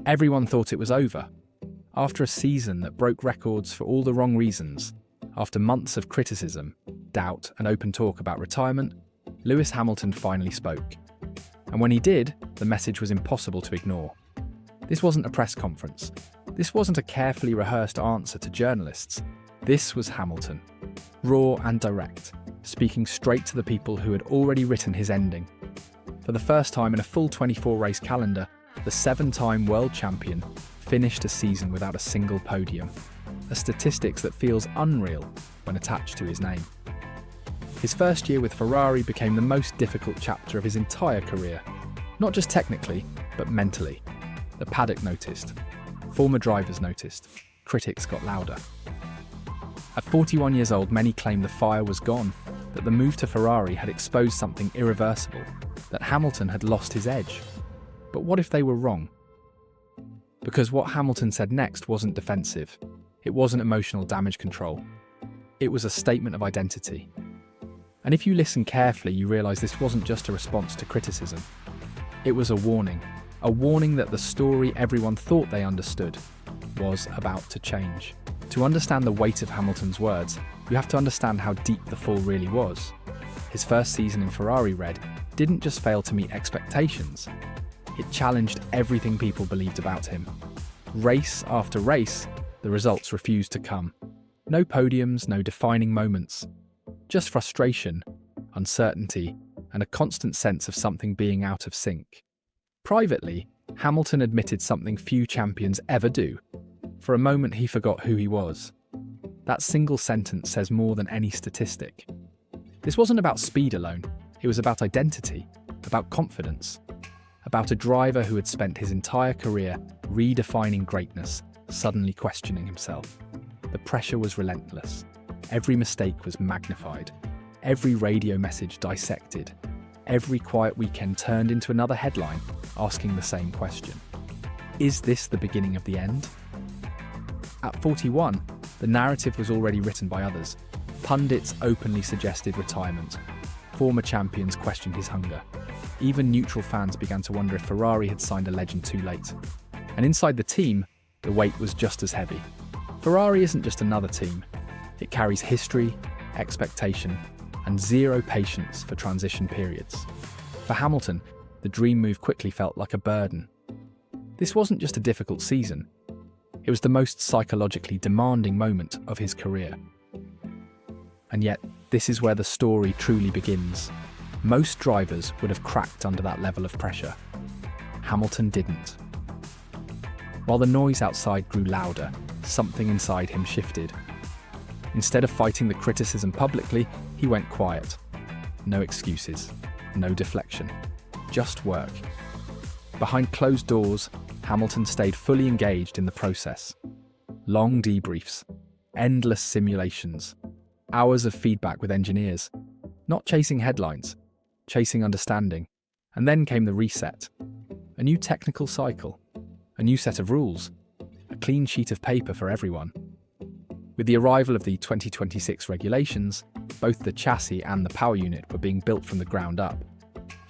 Everyone thought it was over. After a season that broke records for all the wrong reasons, after months of criticism, doubt, and open talk about retirement, Lewis Hamilton finally spoke. And when he did, the message was impossible to ignore. This wasn't a press conference. This wasn't a carefully rehearsed answer to journalists. This was Hamilton, raw and direct, speaking straight to the people who had already written his ending. For the first time in a full 24-race calendar, the 7-time world champion finished a season without a single podium, a statistics that feels unreal when attached to his name. His first year with Ferrari became the most difficult chapter of his entire career, not just technically, but mentally. The paddock noticed, former drivers noticed, critics got louder. At 41 years old, many claimed the fire was gone, that the move to Ferrari had exposed something irreversible, that Hamilton had lost his edge. But what if they were wrong? Because what Hamilton said next wasn't defensive. It wasn't emotional damage control. It was a statement of identity. And if you listen carefully, you realise this wasn't just a response to criticism. It was a warning that the story everyone thought they understood was about to change. To understand the weight of Hamilton's words, you have to understand how deep the fall really was. His first season in Ferrari Red didn't just fail to meet expectations. It challenged everything people believed about him. Race after race, the results refused to come. No podiums, no defining moments. Just frustration, uncertainty, and a constant sense of something being out of sync. Privately, Hamilton admitted something few champions ever do. For a moment, he forgot who he was. That single sentence says more than any statistic. This wasn't about speed alone. It was about identity, about confidence, about a driver who had spent his entire career redefining greatness, suddenly questioning himself. The pressure was relentless. Every mistake was magnified. Every radio message dissected. Every quiet weekend turned into another headline, asking the same question. Is this the beginning of the end? At 41, the narrative was already written by others. Pundits openly suggested retirement. Former champions questioned his hunger. Even neutral fans began to wonder if Ferrari had signed a legend too late. And inside the team, the weight was just as heavy. Ferrari isn't just another team. It carries history, expectation, and zero patience for transition periods. For Hamilton, the dream move quickly felt like a burden. This wasn't just a difficult season. It was the most psychologically demanding moment of his career. And yet, this is where the story truly begins. Most drivers would have cracked under that level of pressure. Hamilton didn't. While the noise outside grew louder, something inside him shifted. Instead of fighting the criticism publicly, he went quiet. No excuses, no deflection, just work. Behind closed doors, Hamilton stayed fully engaged in the process. Long debriefs, endless simulations, hours of feedback with engineers, not chasing headlines, chasing understanding. And then came the reset. A new technical cycle, a new set of rules, a clean sheet of paper for everyone. With the arrival of the 2026 regulations, both the chassis and the power unit were being built from the ground up.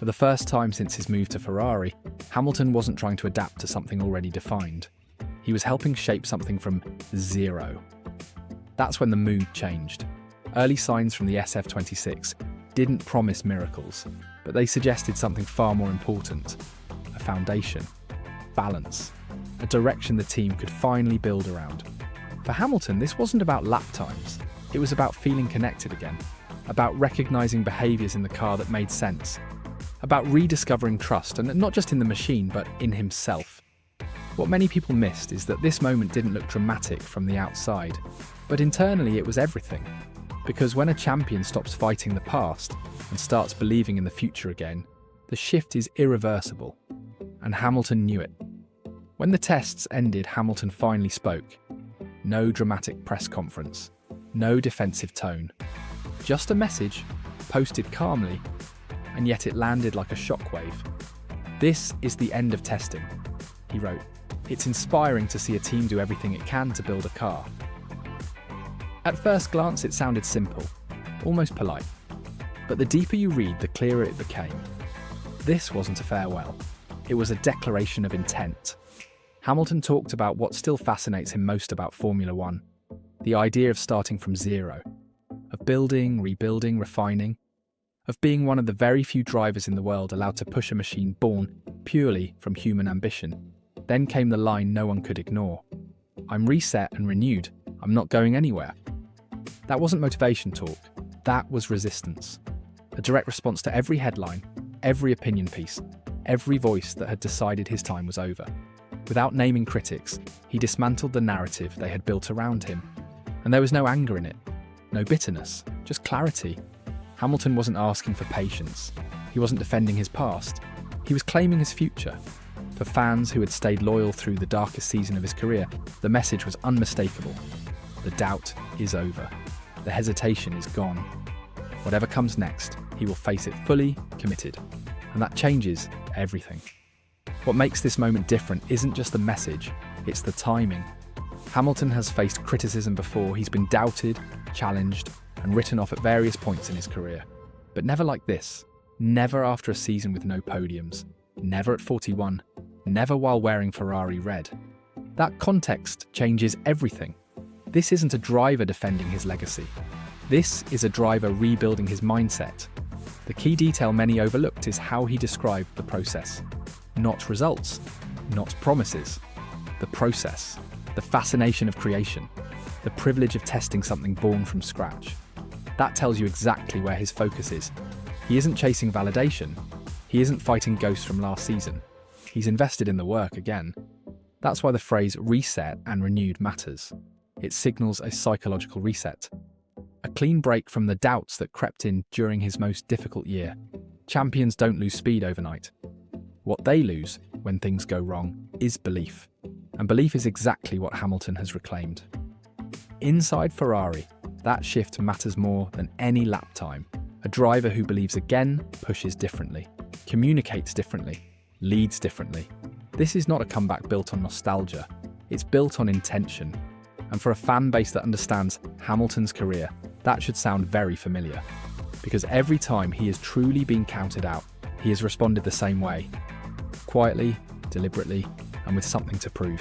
For the first time since his move to Ferrari, Hamilton wasn't trying to adapt to something already defined. He was helping shape something from zero. That's when the mood changed. Early signs from the SF26 didn't promise miracles, but they suggested something far more important: a foundation, balance, a direction the team could finally build around. For Hamilton, this wasn't about lap times. It was about feeling connected again, about recognizing behaviors in the car that made sense, about rediscovering trust, and not just in the machine, but in himself. What many people missed is that this moment didn't look dramatic from the outside, but internally it was everything. Because when a champion stops fighting the past and starts believing in the future again, the shift is irreversible. And Hamilton knew it. When the tests ended, Hamilton finally spoke. No dramatic press conference, no defensive tone. Just a message, posted calmly, and yet it landed like a shockwave. "This is the end of testing," he wrote. "It's inspiring to see a team do everything it can to build a car." At first glance, it sounded simple, almost polite. But the deeper you read, the clearer it became. This wasn't a farewell. It was a declaration of intent. Hamilton talked about what still fascinates him most about Formula One: the idea of starting from zero, of building, rebuilding, refining, of being one of the very few drivers in the world allowed to push a machine born purely from human ambition. Then came the line no one could ignore: "I'm reset and renewed. I'm not going anywhere." That wasn't motivation talk. That was resistance. A direct response to every headline, every opinion piece, every voice that had decided his time was over. Without naming critics, he dismantled the narrative they had built around him. And there was no anger in it, no bitterness, just clarity. Hamilton wasn't asking for patience. He wasn't defending his past. He was claiming his future. For fans who had stayed loyal through the darkest season of his career, the message was unmistakable. The doubt is over. The hesitation is gone. Whatever comes next, he will face it fully committed. And that changes everything. What makes this moment different isn't just the message, it's the timing. Hamilton has faced criticism before. He's been doubted, challenged, and written off at various points in his career. But never like this. Never after a season with no podiums. Never at 41. Never while wearing Ferrari red. That context changes everything. This isn't a driver defending his legacy. This is a driver rebuilding his mindset. The key detail many overlooked is how he described the process. Not results, not promises. The process. The fascination of creation. The privilege of testing something born from scratch. That tells you exactly where his focus is. He isn't chasing validation. He isn't fighting ghosts from last season. He's invested in the work again. That's why the phrase reset and renewed matters. It signals a psychological reset. A clean break from the doubts that crept in during his most difficult year. Champions don't lose speed overnight. What they lose, when things go wrong, is belief. And belief is exactly what Hamilton has reclaimed. Inside Ferrari, that shift matters more than any lap time. A driver who believes again pushes differently, communicates differently, leads differently. This is not a comeback built on nostalgia. It's built on intention. And for a fan base that understands Hamilton's career, that should sound very familiar. Because every time he has truly been counted out, he has responded the same way. Quietly, deliberately, and with something to prove.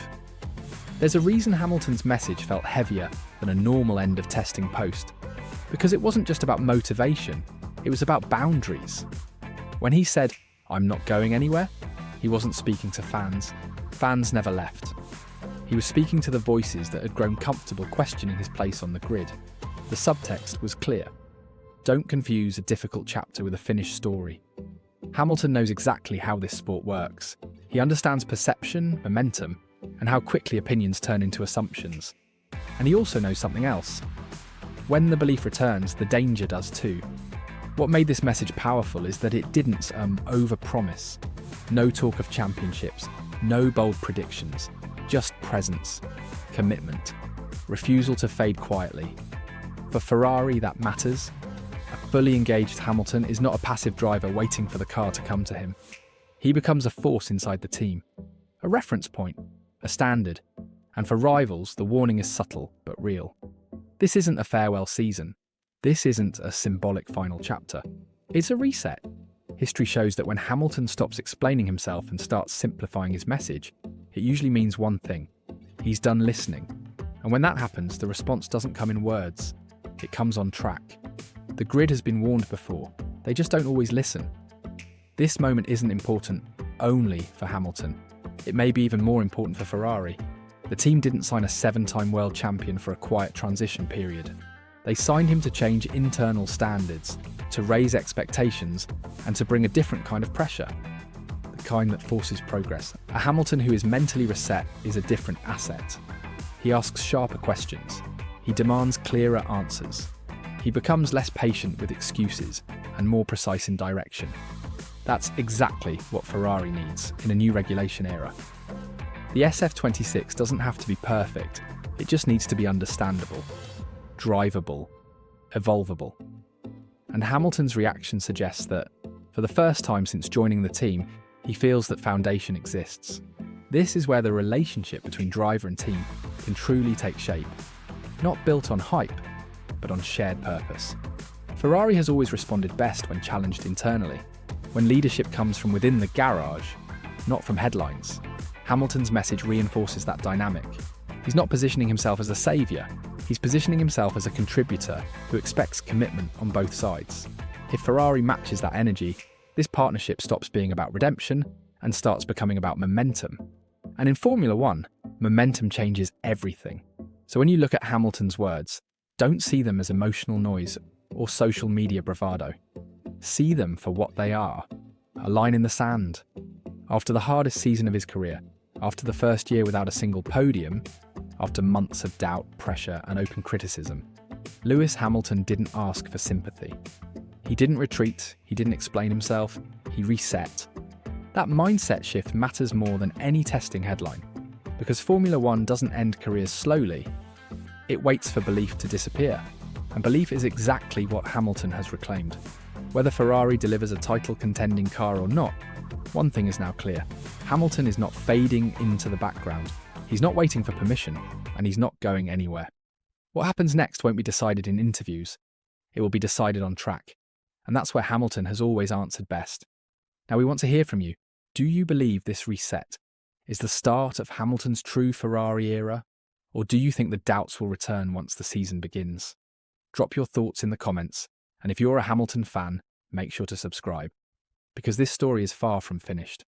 There's a reason Hamilton's message felt heavier than a normal end of testing post. Because it wasn't just about motivation, it was about boundaries. When he said, "I'm not going anywhere," he wasn't speaking to fans. Fans never left. He was speaking to the voices that had grown comfortable questioning his place on the grid. The subtext was clear. Don't confuse a difficult chapter with a finished story. Hamilton knows exactly how this sport works. He understands perception, momentum, and how quickly opinions turn into assumptions. And he also knows something else. When the belief returns, the danger does too. What made this message powerful is that it didn't overpromise. No talk of championships, no bold predictions, just presence, commitment, refusal to fade quietly. For Ferrari, that matters. A fully engaged Hamilton is not a passive driver waiting for the car to come to him. He becomes a force inside the team, a reference point, a standard. And for rivals, the warning is subtle but real. This isn't a farewell season. This isn't a symbolic final chapter. It's a reset. History shows that when Hamilton stops explaining himself and starts simplifying his message, it usually means one thing: he's done listening. And when that happens, the response doesn't come in words. It comes on track. The grid has been warned before. They just don't always listen. This moment isn't important only for Hamilton. It may be even more important for Ferrari. The team didn't sign a 7-time world champion for a quiet transition period. They signed him to change internal standards, to raise expectations, and to bring a different kind of pressure. The kind that forces progress. A Hamilton who is mentally reset is a different asset. He asks sharper questions. He demands clearer answers. He becomes less patient with excuses and more precise in direction. That's exactly what Ferrari needs in a new regulation era. The SF26 doesn't have to be perfect, it just needs to be understandable, drivable, evolvable. And Hamilton's reaction suggests that, for the first time since joining the team, he feels that foundation exists. This is where the relationship between driver and team can truly take shape. Not built on hype, but on shared purpose. Ferrari has always responded best when challenged internally, when leadership comes from within the garage, not from headlines. Hamilton's message reinforces that dynamic. He's not positioning himself as a saviour, he's positioning himself as a contributor who expects commitment on both sides. If Ferrari matches that energy, this partnership stops being about redemption and starts becoming about momentum. And in Formula One, momentum changes everything. So when you look at Hamilton's words, don't see them as emotional noise or social media bravado. See them for what they are, a line in the sand. After the hardest season of his career, after the first year without a single podium, after months of doubt, pressure, and open criticism, Lewis Hamilton didn't ask for sympathy. He didn't retreat, he didn't explain himself, he reset. That mindset shift matters more than any testing headline, because Formula One doesn't end careers slowly, it waits for belief to disappear. And belief is exactly what Hamilton has reclaimed. Whether Ferrari delivers a title-contending car or not, one thing is now clear. Hamilton is not fading into the background. He's not waiting for permission, and he's not going anywhere. What happens next won't be decided in interviews. It will be decided on track. And that's where Hamilton has always answered best. Now we want to hear from you. Do you believe this reset is the start of Hamilton's true Ferrari era? Or do you think the doubts will return once the season begins? Drop your thoughts in the comments, and if you're a Hamilton fan, make sure to subscribe, because this story is far from finished.